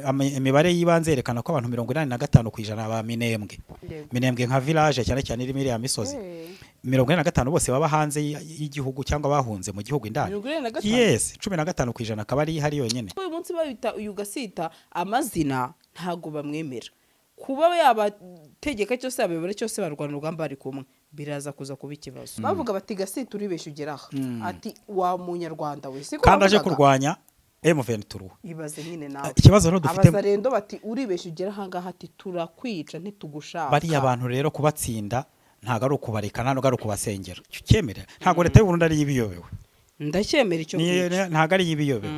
imibare y'ibanze yerekana ko abantu 85% ba Minembwe nka village cyane cyane iri muri ya misozi 85 bose baba hanze y'igihugu cyangwa bahunze mu gihugu indani. Yes, 15% akaba ari hari yonyene. Uyu munsi babita uyu Gasita amazina ntago bamwemera. Kuba yabategeka cyose abebore cyose barwana urugamba ari kumwe biraza kuza kuba ikibazo. Bavuga bati Gasita uribeshe ugeraha. Ati wa munyarwanda we siko kandi aje kurwanya M23. Ibaze nyine nawe. Ikibazo no dufite abazarendo bati uribeshe ugera hanga hati turakwica ntitugushaka. Bari abantu rero kubatsinda ntago ari ukubareka ntago ari ukubasengera. Cyemera ntago leta y'u Burundi ari yibiyobewe. Ndacyemera icyo kwica. Ntago ari yibiyobewe.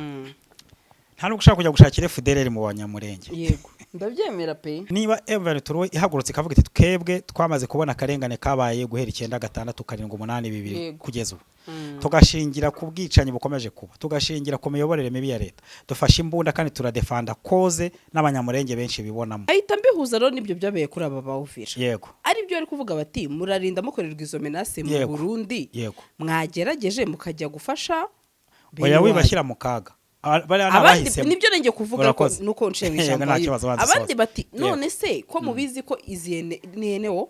Nta no gushaka kujya gushakira FDLR mu banyamurenge. Yego. Ndabyemera pe. Niba M23 ihagurutse ikavuga iti twebwe twamaze kubona karengane kabaye guhera 9 kugeza ubu. Tugashingira ku bwicanyi bukomeje kuba. Tugashingira ku miyoborere mibi ya leta. Dufashe imbunda kandi turadefanda cause n'abanyamurenge benshi bibonamo. Ahita mbihuza rero nibyo byabaye kuri aba bawufisha. Yego. Ari byo ari kuvuga bati murarinda mukorerwa izo menace mu Burundi. Yego. Mwagerageje mukajya gufasha. Oya wibashyira mu kaga. Abandi nibyo nenge kuvuga ko nuko nshemisha abandi bati none se ko mubizi ko izi NEO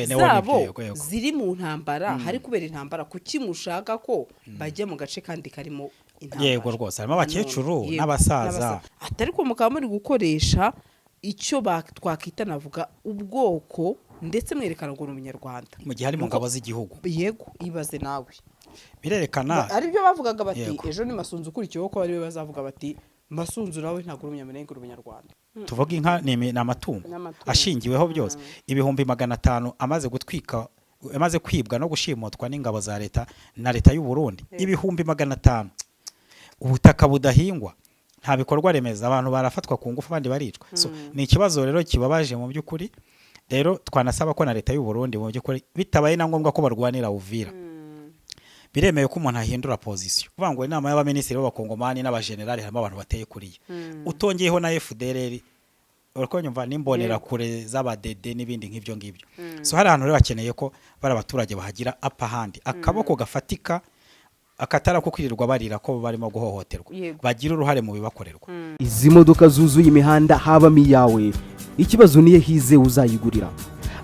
zabo ziri mu ntambara hari kubera intambara kuki mushaka ko bajya mu gace kandi karimo intambara. Yego rwose harimo abakecuru n'abasaza atari ko mukaba muri gukoresha icyo twakita navuga ubwoko ndetse mwerekana ngo umunyarwanda mu gihe hari mu ngabo z'igihugu. Yego ibaze nawe birerekana ari byo bavugaga bati ejo ni Masunzu ukurikiyeho ko bari bazavuga bati Masunzu nawe ntago umunyamurenge umunyarwanda. Tuvuga inka ni amatungo ashingiweho byose ibihumbi 500 amaze gutwika amaze kwibwa no gushimotwa n'ingabo za leta na leta y'u Burundi ibihumbi 500 ubutaka budahingwa nta bikorwa remeza abantu barafatwa ku ngufu abandi baricwa. So ni ikibazo rero kibabaje mu by'ukuri rero twanasaba ko na leta y'u Burundi mu by'ukuri bitabaye na ngombwa ko barwanira Uvira biremeye ko umuntu ahindura position. Kuvangwa inama y'abaminisitiri b'abakongomani n'abagenerali harimo abantu bateye kuriye. Utongeyeho na FDLR urako nyumva nimbonera kure z'abadede n'ibindi nk'ivyo ngibyo. So hari ahantu rero bakeneye ko bari abaturage bahagira apa handi akaboko gafatika akatara ko kwirirwa barira ko barimo guhohoterwa bagira uruhare mu bibakorerwa. Izi modoka zuzuye imihanda haba miyawe ikibazo niye hize uzayigurira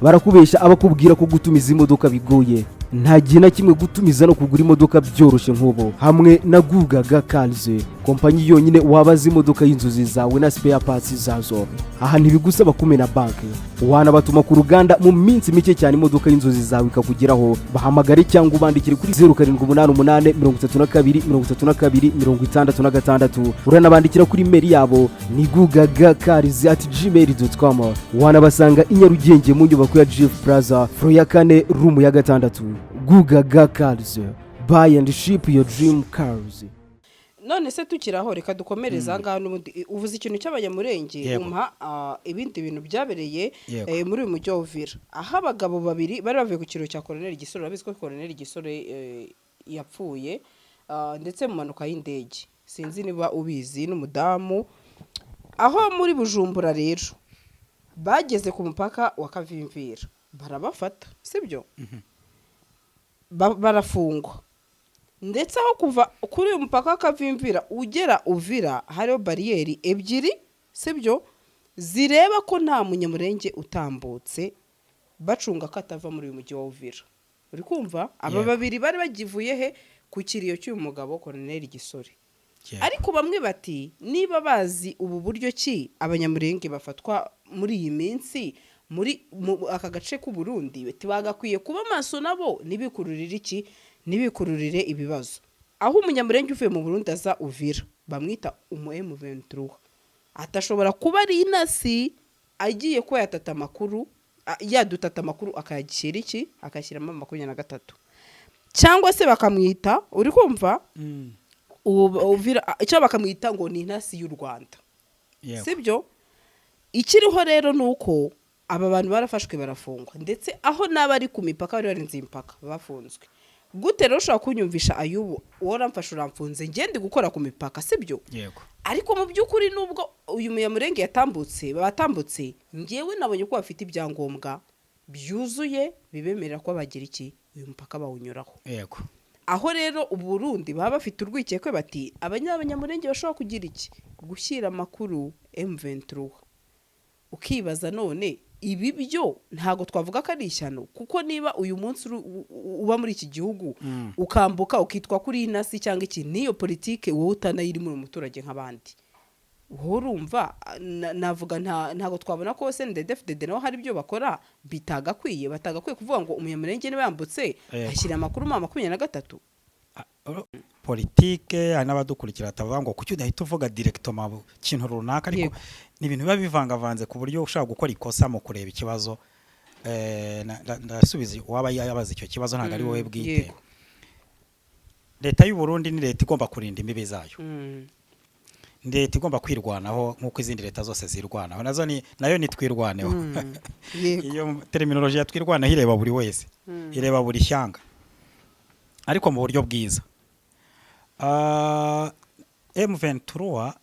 barakubesha abakubwira ko gutumiza imodoka bigoye nta gihe na kimwe gutumiza no kugura imodoka byoroshye nk'ubo hamwe na Gugaga Cars kompanyi yonyine wabaza imodoka y'inzozi zawe na spare parts zazo. Aha ntibigusaba kumena banki wana batuma ku ruganda mu minsi mike cyane imodoka y'inzozi zawe ikakugeraho bahamagare cyangwa ubandikire kuri 0788 32 32 66 uranabandikira kuri mail yabo ni gugagacars@gmail.com wana basanga inyarugenge mu nyubako ya Jeff Plaza floor ya 4 room ya 6. Gugaga Cars buy and ship your dream cars. None se tukiraho reka dukomereza ngaho n'ubundi uvuze ikintu cy'abanyamurenge umpa ibindi bintu byabereye muri uyu mujyi wa Uvira aho abagabo babiri bari bavuye ku kiro cya Colonel Gisore abizi ko Colonel Gisore yapfuye ndetse mu manuka y'indege sinzi niba ubizi n'umudamu aho muri Bujumbura rero bageze ku mupaka wa Kavimvira barabafata sibyo barafungwa ndetse aho kuva kuri uyu mupaka Kavimvira ugera Uvira hariho bariyeri ebyiri sibyo zireba ko nta munyamurenge utambutse bacunga katava muri uyu mujyi wa Uvira. Uri kumva aba babiri bari bagivuye he ku kiriyo cy'uyu mugabo Colonel Gisore. Ariko bamwe bati niba bazi ubu buryo ki abanyamurenge bafatwa muri iyi minsi muri aka gace ku Burundi bati bagakwiye kuba maso nabo nibikururira iki nibikururire ibibazo. Aho umunyamurenge uvuye mu Burundi aza Uvira bamwita M23 atashobora kuba ari inasi agiye ko yatata makuru yadutata makuru akayagishyira iki akashyiramo 23 cyangwa se bakamwita uri kumva Uvira icyo bakamwita ngo ni inasi y'u Rwanda sibyo ikiriho rero nuko aba bantu barafashwe barafungwa ndetse aho nabari ku mipaka bari barinze impaka bafunzwe. Gute rero ushaka kunyumvisha Ayubu woramfasha uramfunze ngende gukora ku mipaka sibyo ariko mu by'ukuri nubwo uyu munyamurenge batambutse ngewe nabonye ko bafite ibyangombwa byuzuye bibemerera ko bagira iki uyu mupaka bawunyuraho. aho rero Uburundi baba bafite urwikekwe bati abanyamurenge bashobora kugira iki gushyira amakuru M23 ukibaza none ibi byo ntago twavuga ko ari ishyano kuko niba uyu munsi uba muri iki gihugu ukambuka ukitwa kuri inasi cyangwa iki niyo politike wowe utanayiri muri umuturage nk'abandi urumva navuga ntago twabona ko CNDD-FDD naho hari ibyo bakora batagakwiye kuvuga ngo umunyamurenge niba yambutse ashyira amakuru mu 23 politike n'abadukurikira atavuga ngo kuki udahita uvuga directement kintu runaka ariko ni ibintu biba bivangavanze ku buryo ushaka gukora ikosa mu kureba ikibazo ndasubiza waba yabaza icyo kibazo ntago ari wowe bwite leta y'u Burundi ni leta igomba kurinda imbibe zayo leta igomba kwirwanaho nk'uko izindi leta zose zirwanaho nayo nitwirwaneho iyo terminology ya twirwanaho ireba buri wese ireba buri shyanga ariko mu buryo bwiza M23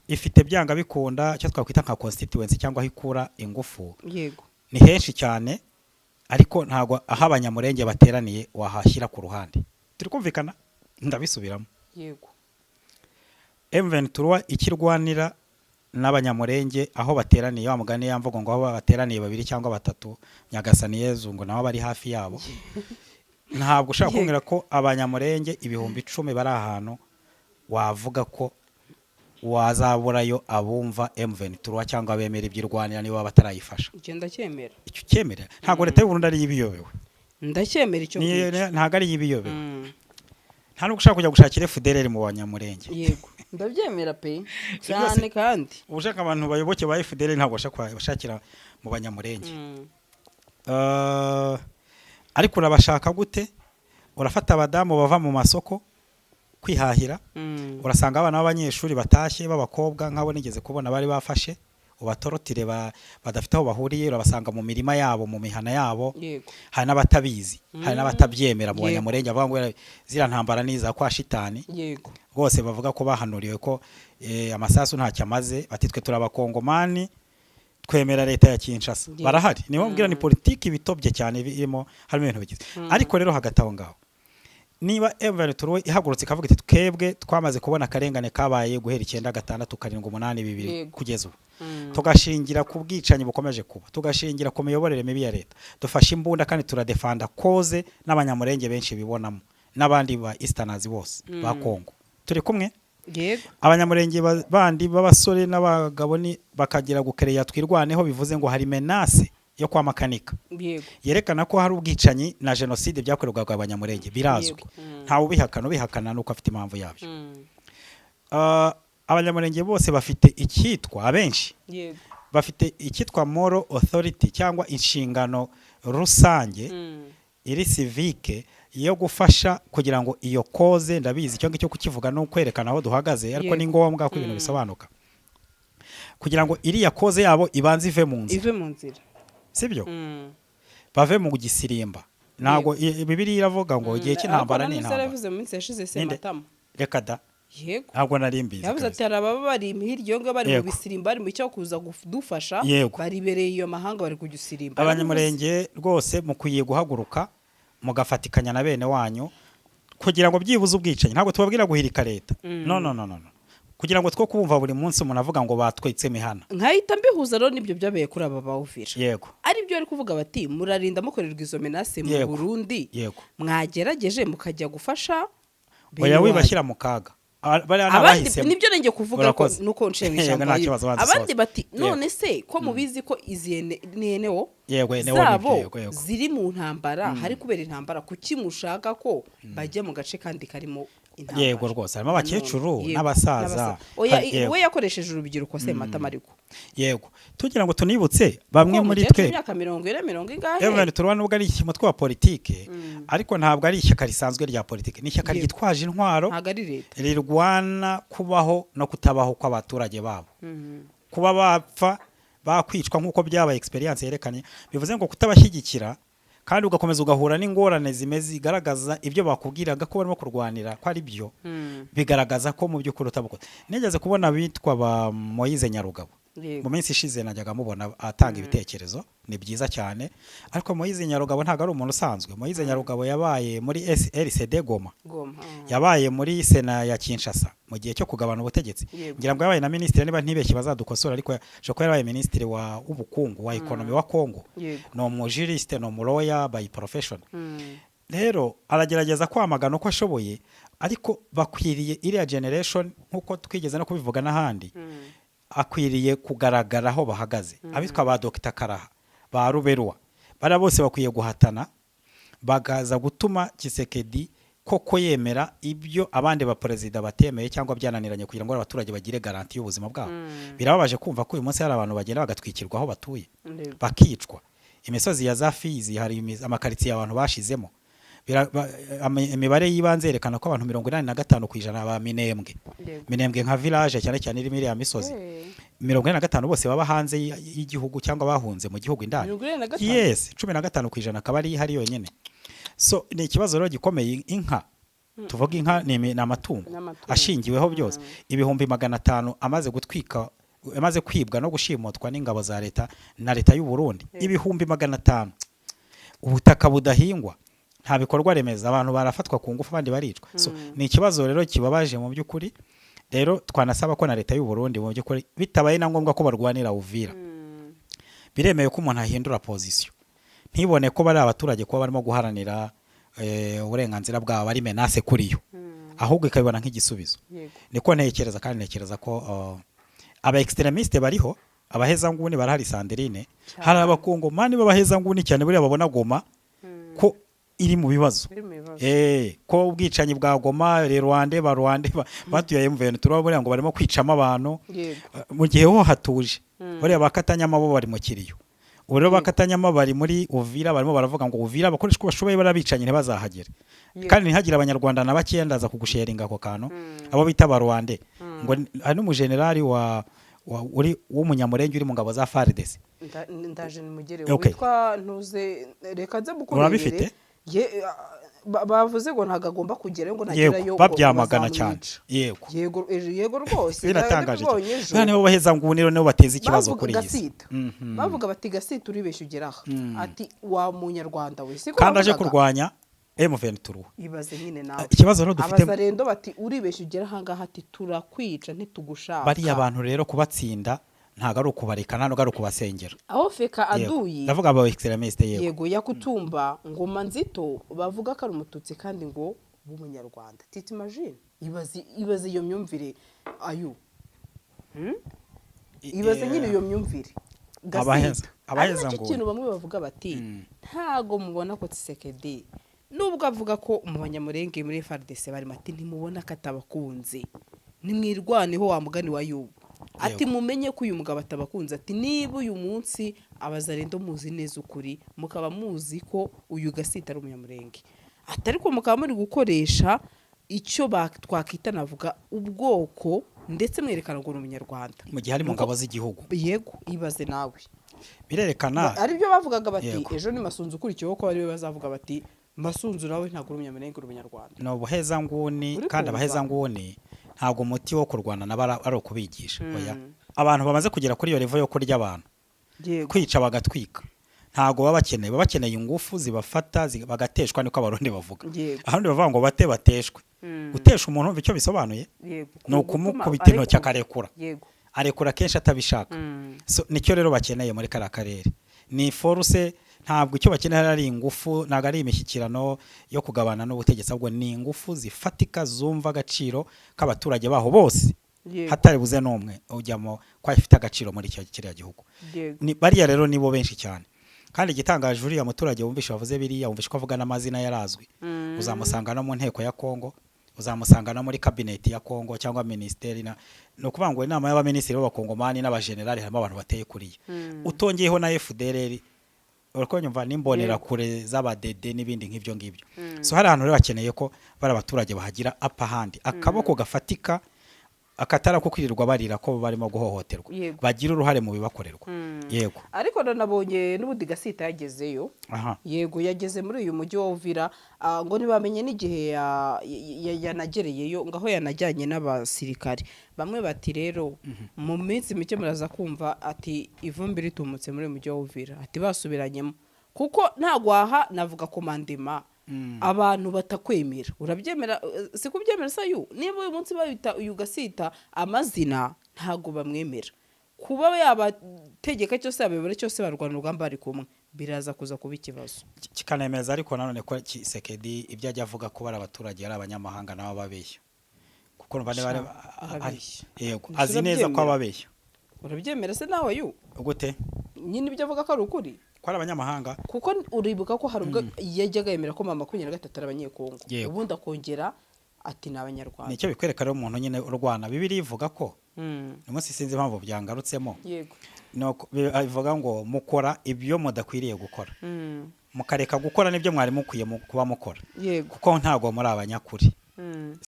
ifite byanga bikunda cyo twakwita nka constituency cyangwa hikura ingufu yego ni henshi cyane ariko ntago aho abanyamurenge bateraniye wahashyira ku ruhande turi kumvikana ndabisubiramo yego M23 ikirwanira n'abanyamurenge aho bateraniye wa mugane yamvugo ngo aho bateraniye babiri cyangwa batatu Nyagasani Yezu ngo nabo bari hafi yabo ntabwo ushaka kumbwira ko abanyamurenge 10,000 bari ahantu wavuga ko wazaburayo abumva M23 cyangwa bemera ibyirwanira niba batarayifasha icyo ndacyemera icyo cyemera ntabwo leta y'u Burundi ari yibiyobewe ndacyemera icyo ntabwo ari yibiyobewe nta no gushaka kujya gushakira FDLR mu banyamurenge yego ndabyemera pe cyane kandi ubushaka abantu bayoboke ba FDLR ntabwo bashakira mu banyamurenge ariko urabashaka gute urafata abadamu bava mu masoko kwihahira urasanga abana b'abanyeshuri batashye b'abakobwa nk'abo nigeze kubona bari bafashe ubatorotire badafite aho bahuriye urabasanga mu mirima yabo mu mihana yabo hari n'abatabizi hari n'abatabyemera mu banyamurenge avuga ngo zira ntambara niza kwa shitani yego rwose bavuga ko bahanuriwe ko amasasu ntacyo amaze batitwe turabakongomani twemera leta ya Kinshasa barahari niho mbwira ni politiki bitobye cyane birimo harimo ibintu bigize ariko rero hagati aho ngaho niba M23 ihagurutse ikavuga iti twebwe twamaze kubona akarengane kabaye guhera 9 kugeza ubu tugashingira ku bwicanyi bukomeje kuba tugashingira ku miyoborere mibi ya leta dufashe imbunda kandi turadefanda koze n'abanyamurenge benshi bibonamo n'abandi ba Easterners bose ba Kongo turi kumwe yego abanyamurenge bandi b'abasore n'abagabo ni bakagira gukereya twirwaneho bivuze ngo hari menace yo kwa makanika yerekana ko hari ubwicanyi na genocide byakorerwaga abanyamurenge birazwi nta ubihakana nuko afite impamvu yabyo abanyamurenge bose bafite icyitwa abenshi bafite icyitwa moral authority cyangwa inshingano rusange iri civique yo gufasha kugira ngo iyo koze ndabizi icyo ngicyo kukivuga no kwerekana aho duhagaze ariko ni ngombwa ko ibintu bisobanuka kugira ngo iriya koze yabo ibanze ive mu nzira sibyo bave mu gisirimba ntago Bibiliya iravuga ngo igihe cy'intambara ni intambara reka da yego ntabwo narimbize yavuze ati araba bari hiryo ngo bari mu bisirimba bari mu cyo kuza kudufasha baribereye iyo mahanga bari kugisirimba abanyamurenge rwose mukwiye guhaguruka mugafatikanya na bene wanyu kugira ngo byibuze ubwicanyi ntabwo tubabwira guhirika leta no kugira ngo two kubumva buri munsi umuntu avuga ngo batwitse imihana nkahita mbihuza rero nibyo byabaye kuri aba bawufisha yego ari byo ari kuvuga bati murarinda mukorerwa izo menace mu Burundi mwagerageje mukajya gufasha oya wibashyira mu kaga abandi nibyo nenge kuvuga ko nuko nshemisha abandi bati none se ko mubizi ko izi NEO zabo ziri mu ntambara hari kubera intambara kuki mushaka ko bajya mu gace kandi karimo intambara yego rwose harimo abakecuru n'abasaza we yakoresheje urubyiruko se matamariko yego tugira ngo tunibutse bamwe muri twe imyaka 40 ingahe Evan turwa nubwo ari ikimutwe wa politike ariko ntabwo ari ishyaka risanzwe rya politike ni ishyaka ryitwaje intwaro rirwana kubaho no kutabaho kw'abaturage babo kuba bapfa bakwicwa nkuko byabaye experience yerekanye bivuze ngo kutabashyigikira kandi ugakomeza ugahura n'ingorane zimeze zigaragaza ibyo bakubwiraga ko barimo kurwanira ko ari byo bigaragaza ko mu by'ukuri utabukoze nigeze kubona bitwa ba Moise Nyarugabo mu minsi ishize najyaga mubona atanga ibitekerezo ni byiza cyane ariko Moise Nyarugabo ntago ari umuntu usanzwe. Moise Nyarugabo yabaye muri RCD Goma, yabaye muri Sena ya Kinshasa mu gihe cyo kugabana ubutegetsi, ngira ngo yabaye na ministre, niba ntibeshye bazadukosora, ariko shoko yabaye ministre wa ubukungu wa economy wa Congo, no mu juriste no mu lawyer by profession. Rero aragerageza kwamagana uko ashoboye, ariko bakwiriye iriya generation nkuko twigeze no kubivuga n'ahandi, akwiriye kugaragara aho bahagaze. Abitwa ba Dr Karaha, ba Ruberwa, bara bose bakwiye guhatana bagaza gutuma Tshisekedi koko yemera ibyo abandi ba president batemeye cyangwa byananiranye kugira ngo abaturage bagire garanti y'ubuzima bwabo. Birababaje kumva ko uyu munsi hari abantu bagenda bagatwikirwa aho batuye, bakicwa. Imisozi ya Zafizi hari amakaritsiye abantu bashizemo. Imibare y'ibanze yerekana ko abantu 85% ba Minembwe nka village cyane cyane iri muri ya misozi, 85 bose baba hanze y'igihugu cyangwa bahunze mu gihugu indani. Yes, 15% akaba ari hari yonyene. So ni ikibazo rero gikomeye. Inka tuvuga inka ni amatungo ashingiweho byose, ibihumbi 500 amaze kwibwa no gushimotwa n'ingabo za leta na leta y'u Burundi, ibihumbi 500. Ubutaka budahingwa, nta bikorwa remezo, abantu barafatwa ku ngufu abandi baricwa. So ni ikibazo rero kibabaje mu by'ukuri. Rero twanasaba ko na leta y'u Burundi mu by'ukuri bitabaye na ngombwa ko barwanira Uvira, biremeye ko umuntu ahindura position, ntibone ko bari abaturage kuba barimo guharanira uburenganzira bwabo bari menace kuri yo, ahubwo ikabibona nk'igisubizo. Niko ntekereza, kandi ntekereza ko aba extremiste bariho, abaheza nguni barahari Sandrine, hari abakongomani babaheza nguni cyane buri babona Goma ko iri mu bibazo. Ko ubwicanyi bwa Goma Rwanda batuye M23 turabona ngo barimo kwicama abantu mu gihe ho hatuje. Bari bakatanyama bo bari mu kiriyo. Rero bakatanyama bari muri Uvira, barimo baravuga ngo Uvira bakoreshwa bashoboye barabicanye ntibazahagere. Kandi ntihagira abanyarwanda na bakiyendaza kugusharinga ako kantu, abo bita Rwanda ngo ari mu generali uri w'umunyamurenge uri mu ngabo za FARDC. Ndaje nimugere witwa ntuze reka nze bukorere bavuze ngo ntagagomba kugera ngo nagerayo babyamagana cyane. Yego rwose biratangaje. Bane bo baheza nguniro no bateza ikibazo kuri iyi. Bavuga bati Gasita uribeshe ugeraho, ati wa munyarwanda we siko kandi aje kurwanya M23. Ibaze nyine nawe ikibazo rero dufite abazarendo bati uribeshe ugera hanga hati turakwica ntitugushaka. Bari abantu rero kubatsinda ntago ari ukubareka ntago ari ukubasengera. Aho feka aduyi ndavuga aba extremiste yego yakutumba Ngoma Nzito bavuga ko ari umututsi kandi ngo b'umunyarwanda. Titi imagine ibaze iyo myumvire ayu ibaze nyine iyo myumvire abaheza ngo ikintu bamwe bavuga bati ntago mubona ko Tshisekedi nubwo avuga ko mu banyamurenge muri FARDC bari mati ntimubona katabakunze nimwirwaneho wa mugani wa Yubu ati mumenye ko uyu mugabo atabakunze, ati niba uyu munsi abazarendo muzi neza ukuri mukaba muzi ko uyu Gasita ari umunyamurenge, atari ko mukaba muri gukoresha icyo twakita navuga ubwoko ndetse mwerekana ngo umunyarwanda mu gihe ari mu ngabo z'igihugu. Yego ibaze nawe birerekana ari byo bavugaga bati ejo ni Masunzu ukurikiyeho ko ari we bazavuga bati Masunzu nawe ntabwo uri umunyamurenge uri umunyarwanda. No buheza nguni kandi abaheza nguni ntabwo umuti wo kurwana nabara ari ukubigisha. Oya, abantu bamaze kugera kuri iyo level yo kurya abantu kwica bagatwika ntabwo babakeneye ingufu zibafata bagateshwa niko abarundi bavuga. Ahandi bavuga ngo bateshwe. Gutesha umuntu umva icyo bisobanuye no kumukubita intoki akarekura. Arekura kenshi atabishaka. So nicyo rero bakeneye muri karere ni force. Ntabwo icyo bakeneye ari ingufu, ntago ari imishyikirano yo kugabana n'ubutegetsi, ahubwo ni ingufu zifatika zumva agaciro k'abaturage baho bose, hatari buze n'umwe ujyamo kwa ifite agaciro muri icyo kiriya gihugu. Ni bariya rero nibo benshi cyane, kandi igitangaje uriya muturage wumvisha bavuze biriya, wumvisha ko avuga n'amazina yarazwi. Uzamusanga no mu nteko ya Kongo, uzamusanga no muri cabinet ya Kongo cyangwa ministeri no kuvuga ngo inama y'abaminisitiri b'abakongomani n'abagenerali harimo abantu bateye kuriye. Utongeyeho na FDLR urukonyumva nimbonera kure z'abadede n'ibindi nk'ivyo ngibyo. So hari ahantu rero bakeneye ko bari abaturage bahagira apa handi akaboko gafatika akatara ko kwirirwa barira ko barimo guhohoterwa Yego. bagira uruhare mu bibakorerwa yego ariko nanabonye n'ubundi Gasita yagezeyo aha yego yageze muri uyu mujyi wa Uvira ngo ntibamenye n'igihe yanagereyeyo ngaho yanajyanye n'abasirikare bamwe bati rero mu minsi mike muraza kumva ati ivumbi ritumutse muri uyu mujyi wa Uvira ati basubiranyemo kuko ntagwaha navuga komandema abantu batakwemera urabyemera si kubyemera sayu niba uyu munsi bayita uyu Gasita amazina ntago bamwemera kuba yabategeka cyose abebora cyose barwana urugamba ari kumwe biraza kuza kuba ikibazo kikanemeza ariko nanone ko Tshisekedi ibyo ajya avuga ko bari abaturage ari abanyamahanga nabo babeshya kuko bane bari yego azi neza ko ababeshya urabyemera se nawe yu gute nyine ibyo avuga ko ari ukuri ko ari abanyamahanga kuko uribuka ko hari ubwo yajyaga yemera ko mama 23 ari abanyekongo ubundi akongera ati n'abanyarwanda nicyo bikwereka rero umuntu nyine urwana bibiri ivuga ko umunsi sinzi impamvu byangarutsemo yego bivuga ngo mukora ibyo mudakwiriye gukora mukareka gukora nibyo mwari mukwiye kuba mukora yego kuko ntago muri abanyakuri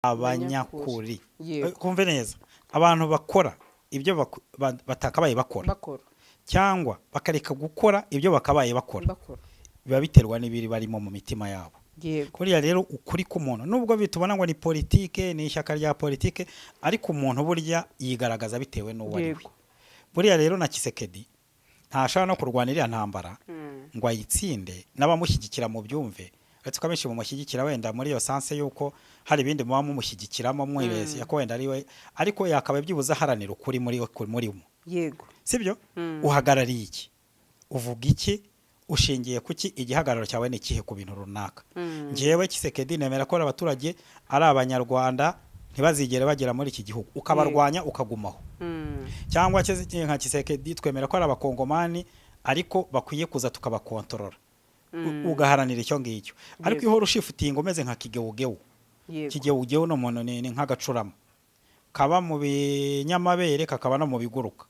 abanyakuri kumve neza abantu bakora ibyo batakabaye bakora cyangwa bakareka gukora ibyo bakabaye bakora biba biterwa n'ibiri barimo mu mitima yabo kuriya rero ukuri k'umuntu nubwo bitubona ngo ni politike ni ishyaka rya politike ariko umuntu burya yigaragaza bitewe n'uwo ari we buriya rero na Tshisekedi ntashaka no kurwanira ntambara ngo ayitsinde n'abamushyigikira mu byumve uretse ko abenshi mumushyigikira wenda muri iyo sanse yuko hari ibindi muba mumushyigikiramo mwibeshye yako wenda ari we ariko yakaba byibuza haranira ukuri muri mu yego sibyo uhagarariye iki uvuga iki ushingiye kuki igihagararo cyawe ni kihe ku bintu runaka ngewe Tshisekedi nemera ko abaturage ari abanyarwanda ntibazigere bagera muri iki gihugu ukabarwanya ukagumaho cyangwa nka Tshisekedi twemera ko ari abakongomani ariko bakwiye kuza tukabakontorora ugaharanira icyo ngicyo ariko ihora ushifutiye ngo meze nka kigewugewu kigewugewu no muntu ni nk'agacurama kaba mu binyamabere kakaba no mu biguruka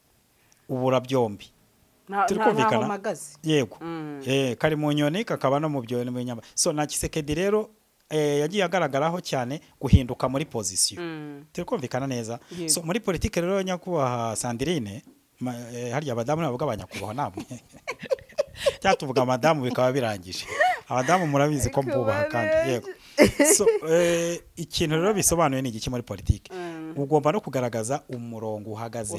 ubura byombi turikumvikana yego kari mu nyoni kakaba no mu byo n'inyama so na Tshisekedi rero yagiye agaragaraho cyane guhinduka muri position turikumvikana neza so muri politike rero nyakubaha Sandrine harya abadamu navuga abanyakubaha namwe cyatuvuga madamu bikaba birangije abadamu murabizi ko mbubaha kandi yego so ikintu rero bisobanuye ni igiki muri politike ugomba no kugaragaza umurongo uhagaze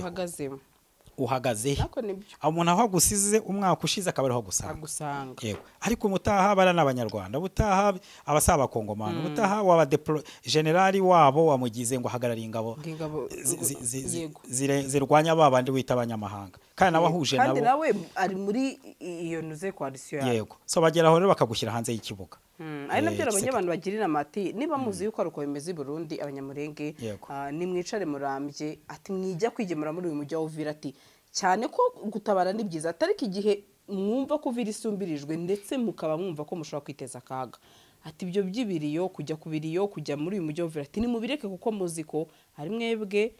umuntu aho gusize umwaka ushize akaba ariho gusanga yego ariko mutaha bara n'abanyarwanda butaha abasaba kongomana butaha waba generali wabo wamugize ngo hagarari ingabo zirwanya babandi wita abanyamahanga kandi nabahuje nabo kandi nawe ari muri iyo nuze coalition yego so bageraho rero bakagushyira hanze y'ikibuga ari nabyo abantu bagirira amati niba muzi yuko aruko bimeze i Burundi abanyamurenge ni mwicare murambye ati mwijya kwigemura muri uyu mujyi wa Uvira ati cyane ko gutabara ni byiza atariko igihe mwumva ko Uvira isumbirijwe ndetse mukaba mwumva ko mushobora kwiteza akaga ati ibyo byibiriyo kujya kubiriyo kujya muri uyu mujyi wa Uvira ati ni mubireke kuko muzi ko ari mwebwe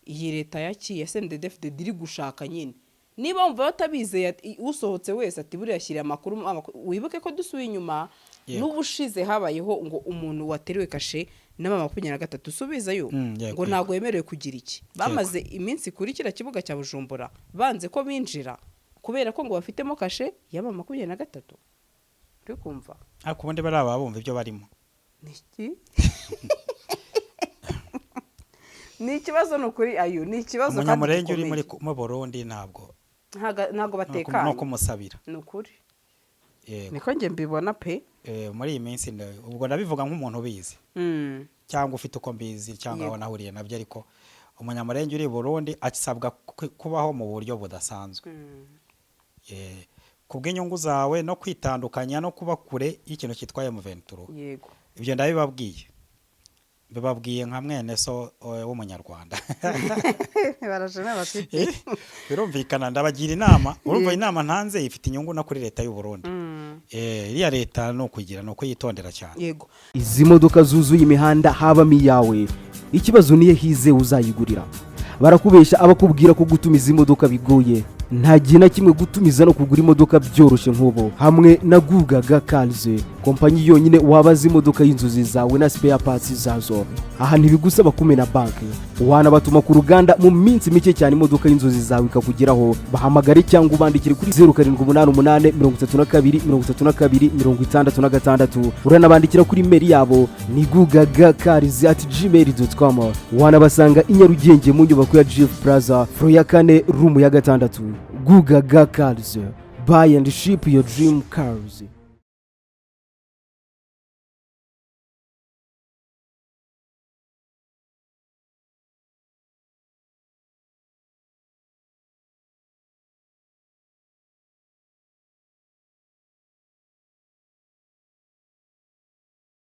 iyi leta yakiye SNDD-FDD diri gushaka nyine niba wumva batabize usohotse wese ati buriya yashyiriye amakuru wibuke ko dusuye inyuma n'ubushize habayeho ngo umuntu wateriwe kashe n'ama 23 usubizayo ngo ntago yemerewe kugira iki bamaze iminsi kuri kira kibuga cya Bujumbura banze ko binjira kubera ko ngo bafitemo kashe y'ama 23 uri kumva ariko ubundi baraba bumva ibyo barimo niki ni ikibazo nukuri ayo ni ikibazo kandi umunyamurenge uri muri mu Burundi ntabwo batekana no kumusabira nukuri niko nge mbibona pe muri iyi minsi ubwo nabivuga nk'umuntu ubizi cyangwa ufite uko mbizi cyangwa aho nahuriye nabyo ariko umunyamurenge uri Burundi akisabwa kubaho mu buryo budasanzwe kubw'inyungu zawe no kwitandukanya no kuba kure y'ikintu cyitwaye mu venturo yego ibyo ndabibabwiye nka mwene so w'umunyarwanda barajana bafite birumvikana ndabagira inama urumva inama ntanze ifite inyungu no kuri leta y'u Burundi iriya leta no kugira no kuyitondera cyane yego izi modoka zuzuye imihanda habamo iyawe ikibazo niye hize uzayigurira barakubesha abakubwira ko gutumiza imodoka bigoye nta gihe na kimwe gutumiza no kugura imodoka byoroshye nk'ubu hamwe na Gugaga Cars, kompanyi yonyine wabaza imodoka y'inzozi zawe na spare parts zazo. Aha ntibigusaba kumena banki, wanabatuma ku ruganda mu minsi mike cyane imodoka y'inzozi zawe ikakugeraho. Bahamagare cyangwa ubandikire kuri 0788 32 32 66. Uranabandikira kuri mail yabo ni gugagacars@gmail.com. wanabasanga i Nyarugenge mu nyubako ya Jeff Plaza floor ya 4 room ya 6. Gugaga Cars, buy and ship your dream cars.